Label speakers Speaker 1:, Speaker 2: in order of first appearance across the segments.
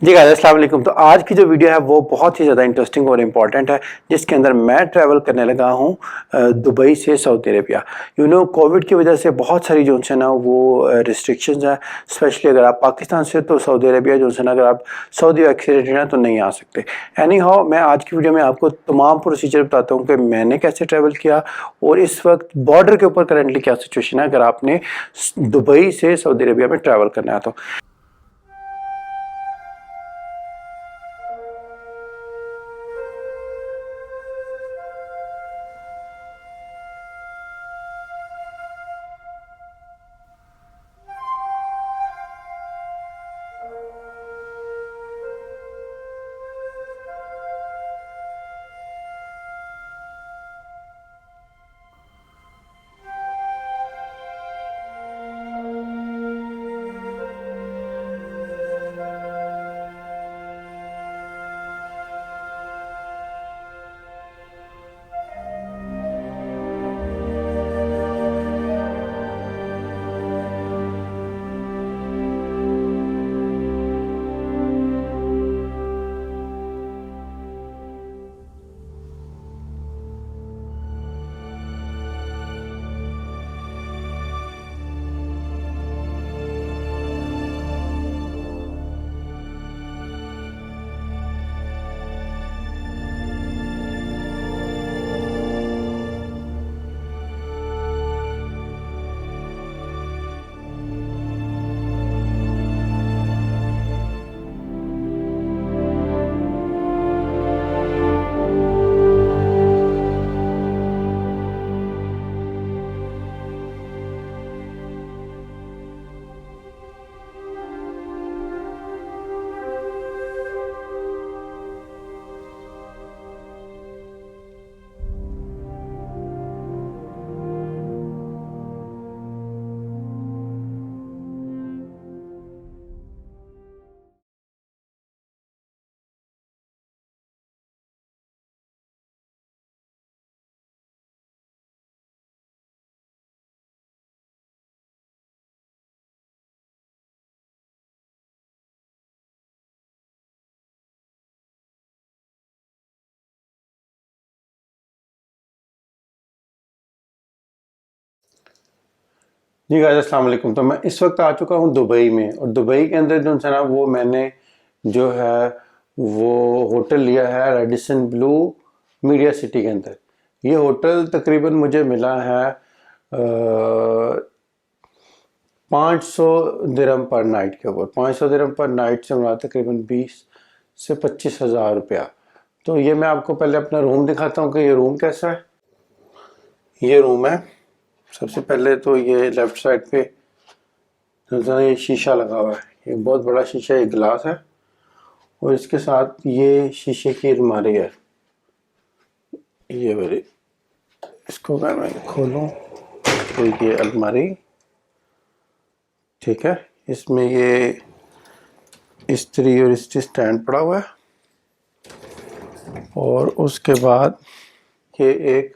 Speaker 1: जी guys अस्सलाम वालेकुम। तो आज की जो वीडियो है वो बहुत ही ज़्यादा इंटरेस्टिंग और इम्पॉर्टेंट है, जिसके अंदर मैं ट्रैवल करने लगा हूँ दुबई से सऊदी अरेबिया। कोविड की वजह से बहुत सारी जो है ना वो रिस्ट्रिक्शंस हैं, स्पेशली अगर आप पाकिस्तान से तो सऊदी अरेबिया जो है ना अगर आप सऊदी वैक्सीनेटेड हैं तो नहीं आ सकते। एनी हाउ मैं आज की वीडियो में आपको तमाम प्रोसीजर बताता हूँ कि मैंने कैसे ट्रैवल किया और इस वक्त बॉर्डर के ऊपर करंटली क्या सिचुएशन है अगर आपने दुबई से सऊदी अरेबिया में ट्रैवल करना है तो। जी गाइस अस्सलाम वालेकुम। तो मैं इस वक्त आ चुका हूँ दुबई में, और दुबई के अंदर जो है ना वो मैंने जो है वो होटल लिया है रेडिसन ब्लू मीडिया सिटी के अंदर। ये होटल तकरीबन मुझे मिला है 500 दिरहम पर नाइट के ऊपर। 500 दिरहम पर नाइट से मिला तकरीबन 20 से 25 हज़ार रुपया। तो ये मैं आपको पहले अपना रूम दिखाता हूँ कि ये रूम कैसा है। ये रूम है। सबसे पहले तो ये लेफ्ट साइड पे ये शीशा लगा हुआ है, एक बहुत बड़ा शीशा, एक गिलास है, और इसके साथ ये शीशे की अलमारी है। ये मेरी, इसको मैं खोलूं तो ये अलमारी, ठीक है, इसमें ये इस्त्री और इस्त्री स्टैंड पड़ा हुआ है, और उसके बाद ये एक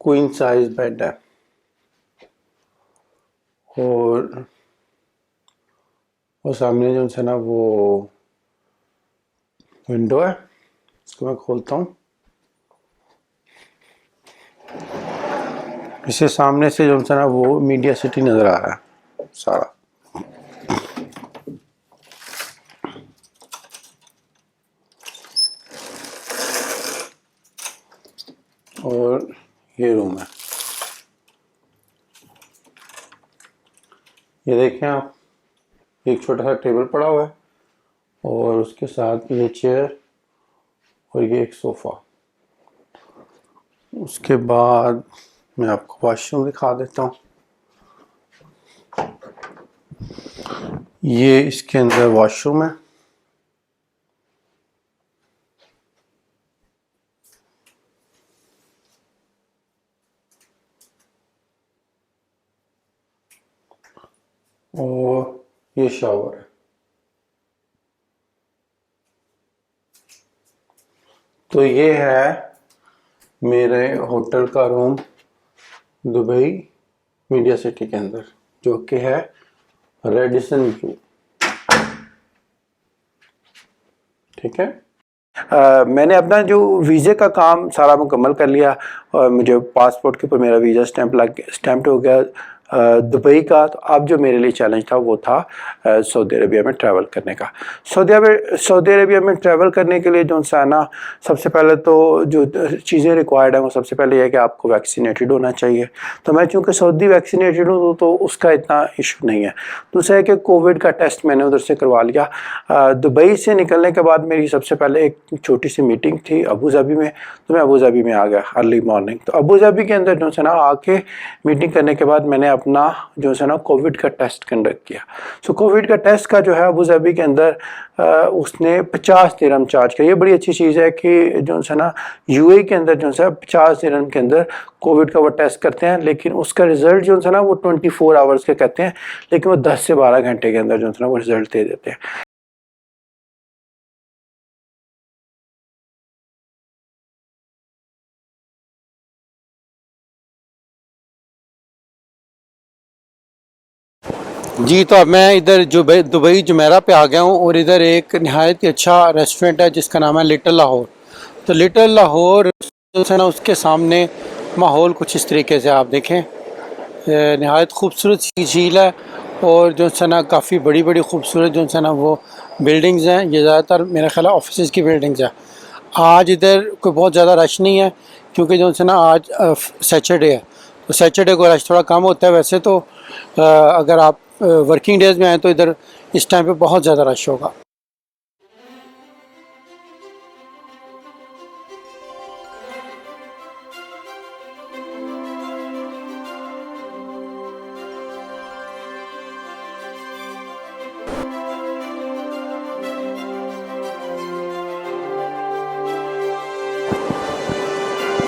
Speaker 1: क्वीन साइज बेड है, और सामने जो है ना वो विंडो है। इसको मैं खोलता हूँ। इसे सामने से जो है ना वो मीडिया सिटी नज़र आ रहा है सारा। और ये रूम है। ये देखें आप, एक छोटा सा टेबल पड़ा हुआ है, और उसके साथ ये चेयर और ये एक सोफ़ा। उसके बाद मैं आपको वॉशरूम दिखा देता हूँ। ये इसके अंदर वॉशरूम है, और ये शावर है। तो ये है मेरे होटल का रूम दुबई मीडिया सिटी के अंदर, जो कि है रेडिसन ब्लू। ठीक है। मैंने अपना जो वीज़े का काम सारा मुकम्मल कर लिया और मुझे पासपोर्ट के ऊपर मेरा वीज़ा स्टैम्प्ड हो गया दुबई का। तो अब जो मेरे लिए चैलेंज था वो था सऊदी अरबिया में ट्रैवल करने का। सऊदी अरबिया में ट्रैवल करने के लिए जो सा ना, सबसे पहले तो जो चीज़ें रिक्वायर्ड हैं वो सबसे पहले ये है कि आपको वैक्सीनेटेड होना चाहिए। तो मैं चूँकि सऊदी वैक्सीनेटेड हूँ तो उसका इतना इशू नहीं है। दूसरा है कि कोविड का टेस्ट मैंने उधर से करवा लिया। दुबई से निकलने के बाद मेरी सबसे पहले एक छोटी सी मीटिंग थी अबू धाबी में। तो मैं अबू धाबी में आ गया अर्ली मॉर्निंग। तो अबू धाबी के अंदर जो है ना आके मीटिंग करने के बाद मैंने अपना जो है ना कोविड का टेस्ट कंडक्ट किया। सो कोविड का टेस्ट का जो है अबू धाबी के अंदर उसने 50 दिरहम चार्ज किया। ये बड़ी अच्छी चीज़ है कि जो है ना यूएई के अंदर जो है 50 दिरहम के अंदर कोविड का वो टेस्ट करते हैं, लेकिन उसका रिजल्ट जो है ना वो 24 आवर्स के कहते हैं, लेकिन वो 10 से 12 घंटे के अंदर जो है ना वो रिजल्ट दे देते हैं।
Speaker 2: जी, तो अब मैं इधर दुबई जुमेरा पे आ गया हूँ और इधर एक नहायत ही अच्छा रेस्टोरेंट है जिसका नाम है लिटिल लाहौर। तो लिटिल लाहौर जो है ना उसके सामने माहौल कुछ इस तरीके से आप देखें, नहायत खूबसूरत सी झील है और जो है ना काफ़ी बड़ी बड़ी खूबसूरत जो है ना वो बिल्डिंग्स हैं। ये ज़्यादातर मेरा ख्याल है ऑफिस की बिल्डिंग्स हैं। आज इधर कोई बहुत ज़्यादा रश नहीं है क्योंकि जो है ना आज सैटरडे है, तो सैटरडे को रश थोड़ा कम होता है। वैसे तो अगर आप वर्किंग डेज में आए तो इधर इस टाइम पे बहुत ज़्यादा रश होगा।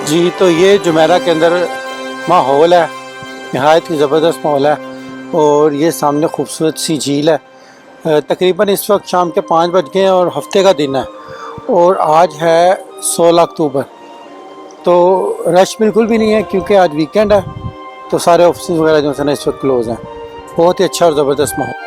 Speaker 2: जी, तो ये जुमेरा के अंदर माहौल है, नहायत ही ज़बरदस्त माहौल है और ये सामने खूबसूरत सी झील है। तकरीबन इस वक्त शाम के 5 बज गए हैं और हफ्ते का दिन है और आज है 16 अक्टूबर। तो रश बिल्कुल भी नहीं है क्योंकि आज वीकेंड है, तो सारे ऑफिस वगैरह जो है ना इस वक्त क्लोज़ हैं। बहुत ही अच्छा और ज़बरदस्त माहौल।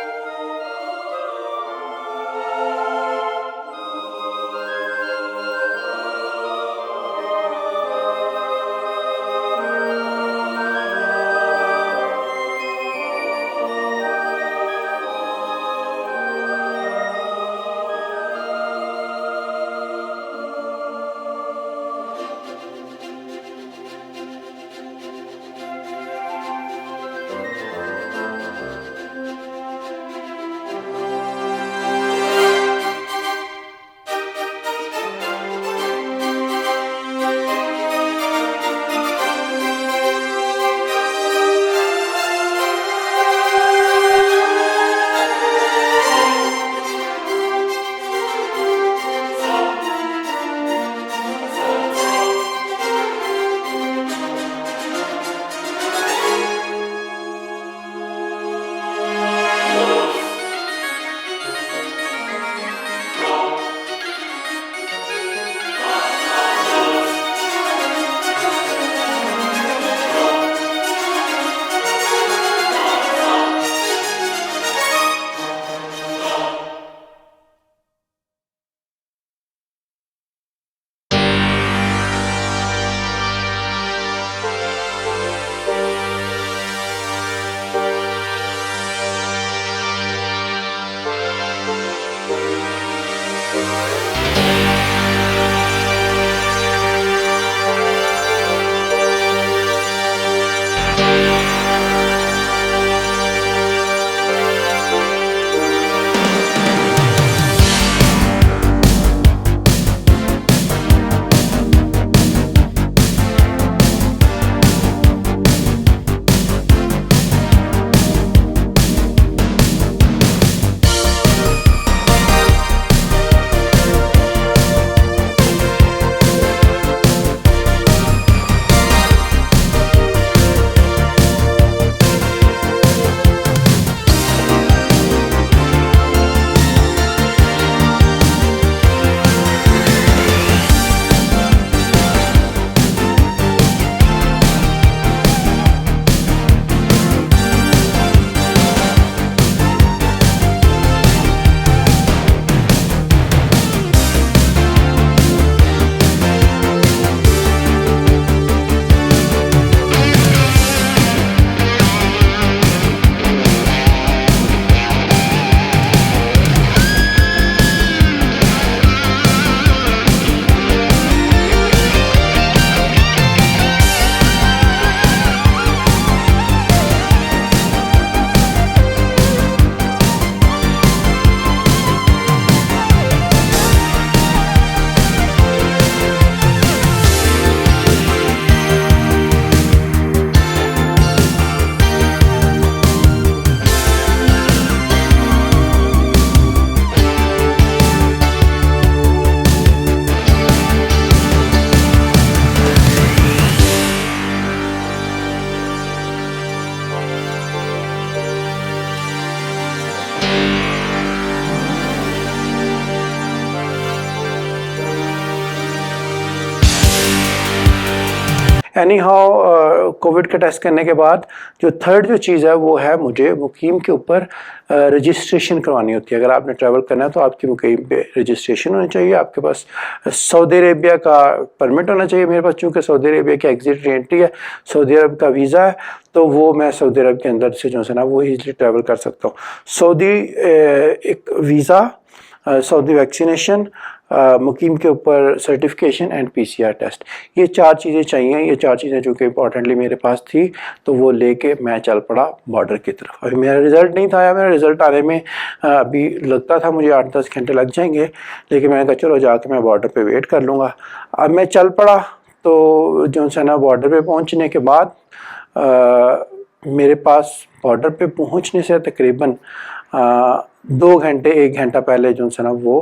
Speaker 1: एनी हाउ कोविड का टेस्ट करने के बाद जो थर्ड जो चीज़ है वो है मुझे मुकीम के ऊपर रजिस्ट्रेशन करवानी होती है। अगर आपने ट्रैवल करना है तो आपकी मुकीम पे रजिस्ट्रेशन होनी चाहिए, आपके पास सऊदी अरेबिया का परमिट होना चाहिए। मेरे पास चूँकि सऊदी अरेबिया की एग्जिट री एंट्री है, सऊदी अरब का वीज़ा है, तो वो मैं सऊदी अरब के अंदर से जो है ना वो ईज़िली ट्रैवल कर सकता हूँ। सऊदी एक वीज़ा, सऊदी वैक्सीनेशन, मुकीम के ऊपर सर्टिफिकेशन एंड पीसीआर टेस्ट, ये 4 चीज़ें चाहिए। ये 4 चीज़ें जो कि इंपॉर्टेंटली मेरे पास थी, तो वो लेके मैं चल पड़ा बॉर्डर की तरफ। अभी मेरा रिज़ल्ट नहीं था आया, मेरा रिज़ल्ट आने में अभी लगता था मुझे 8-10 घंटे लग जाएंगे, लेकिन मैंने कहा चलो जाके मैं बॉर्डर पे वेट कर लूँगा। अब मैं चल पड़ा, तो जो है ना बॉर्डर पे पहुँचने के बाद मेरे पास बॉर्डर पे पहुँचने से तकरीबन 2 घंटे 1 घंटा पहले जो है ना वो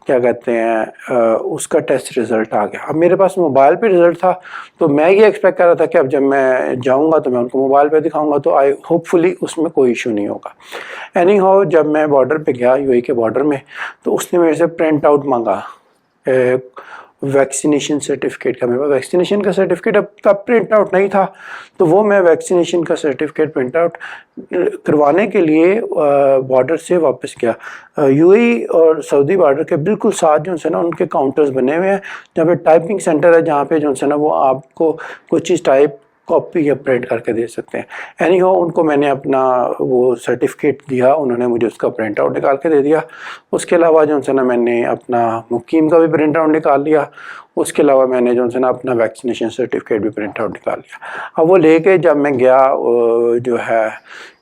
Speaker 1: क्या कहते हैं उसका टेस्ट रिज़ल्ट आ गया। अब मेरे पास मोबाइल पे रिज़ल्ट था, तो मैं ये एक्सपेक्ट कर रहा था कि अब जब मैं जाऊंगा तो मैं उनको मोबाइल पे दिखाऊंगा, तो आई होपफुली उसमें कोई इशू नहीं होगा। एनी हाउ जब मैं बॉर्डर पे गया यूएई के बॉर्डर में, तो उसने मेरे से प्रिंट आउट मांगा वैक्सीनेशन सर्टिफिकेट का। मेरे पास वैक्सीनेशन का सर्टिफिकेट अब तब प्रिंट आउट नहीं था, तो वो मैं वैक्सीनेशन का सर्टिफिकेट प्रिंट आउट करवाने के लिए बॉर्डर से वापस गया। यूएई और सऊदी बॉर्डर के बिल्कुल साथ जो है ना उनके काउंटर्स बने हुए हैं, जहाँ पे टाइपिंग सेंटर है, जहाँ पे जो है ना वो आपको कुछ चीज़ टाइप कॉपी या प्रिंट करके दे सकते हैं। एनी हो उनको मैंने अपना वो सर्टिफिकेट दिया, उन्होंने मुझे उसका प्रिंट आउट निकाल के दे दिया। उसके अलावा जो है ना मैंने अपना मुकीम का भी प्रिंट आउट निकाल लिया। उसके अलावा मैंने जो है ना अपना वैक्सीनेशन सर्टिफिकेट भी प्रिंट आउट निकाल लिया। अब वो लेके जब मैं गया जो है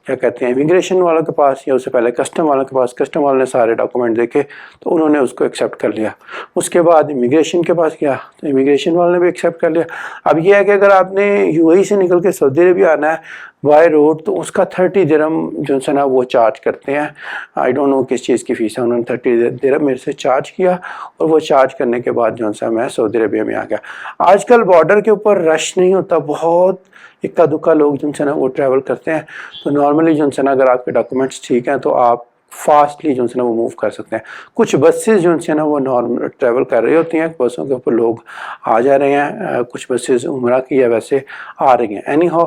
Speaker 1: क्या कहते हैं इमिग्रेशन वालों के पास, या उससे पहले कस्टम वालों के पास, कस्टम वालों ने सारे डॉक्यूमेंट देखे तो उन्होंने उसको एक्सेप्ट कर लिया। उसके बाद इमिग्रेशन के पास गया तो इमिग्रेशन वालों ने भी एक्सेप्ट कर लिया। अब यह है कि अगर आपने यूएई से निकल के सऊदी अरबिया आना है बाय रोड, तो उसका 30 दिरहम जो है ना वो चार्ज करते हैं। आई डोंट नो किस चीज़ की फ़ीस है, उन्होंने 30 दिरहम मेरे से चार्ज किया, और वो चार्ज करने के बाद जो है मैं सऊदी अरबिया में आ गया। आजकल बॉर्डर के ऊपर रश नहीं होता, बहुत इक्का दुक्का लोग जो है ना वो ट्रैवल करते हैं। तो नॉर्मली जो है ना अगर आपके डॉक्यूमेंट्स ठीक हैं तो आप फास्टली जो है ना वो मूव कर सकते हैं। कुछ बसेस जो है ना वो नॉर्मल ट्रैवल कर रही होती हैं, बसों के ऊपर लोग आ जा रहे हैं, कुछ बसेस उम्रा की या वैसे आ रही हैं। एनी हाउ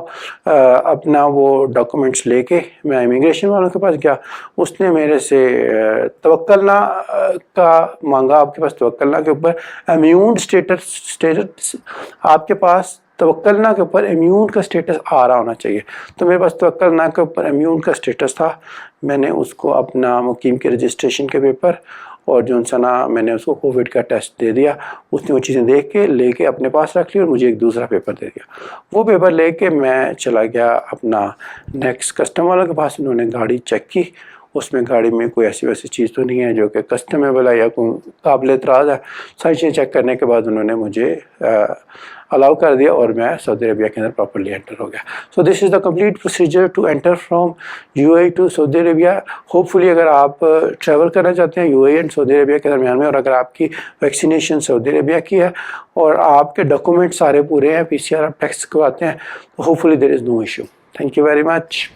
Speaker 1: अपना वो डॉक्यूमेंट्स लेके मैं इमिग्रेशन वालों के पास गया। उसने मेरे से तवक्कलना का मांगा, आपके पास तवक्कलना के ऊपर इम्यून स्टेटस आपके पास तवक्कलना के ऊपर इम्यून का स्टेटस आ रहा होना चाहिए। तो मेरे पास तवक्कलना के ऊपर इम्यून का स्टेटस था। मैंने उसको अपना मुकीम के रजिस्ट्रेशन के पेपर और जो है ना मैंने उसको कोविड का टेस्ट दे दिया। उसने वो चीज़ें देख के लेके अपने पास रख ली और मुझे एक दूसरा पेपर दे दिया। वो पेपर लेके मैं चला गया अपना नेक्स्ट कस्टम वालों के पास। उन्होंने गाड़ी चेक की, उसमें गाड़ी में कोई ऐसी वैसी चीज़ तो नहीं है जो कि कस्टमेबल है या कोई काबिल एतराज़ है। सारी चीज़ें चेक करने के बाद उन्होंने मुझे अलाउ कर दिया और मैं सऊदी अरबिया के अंदर प्रॉपर्ली एंटर हो गया। So this is the complete procedure to enter from UAE to Saudi hopefully अगर आप ट्रैवल करना चाहते हैं यूएई एंड सऊदी अरबिया के दरमियान में, और अगर आपकी वैक्सीनेशन सऊदी अरबिया की है और आपके डॉक्यूमेंट सारे पूरे हैं, पीसीआर आप टेस्ट करवाते हैं, तो hopefully there is no issue. Thank you very much.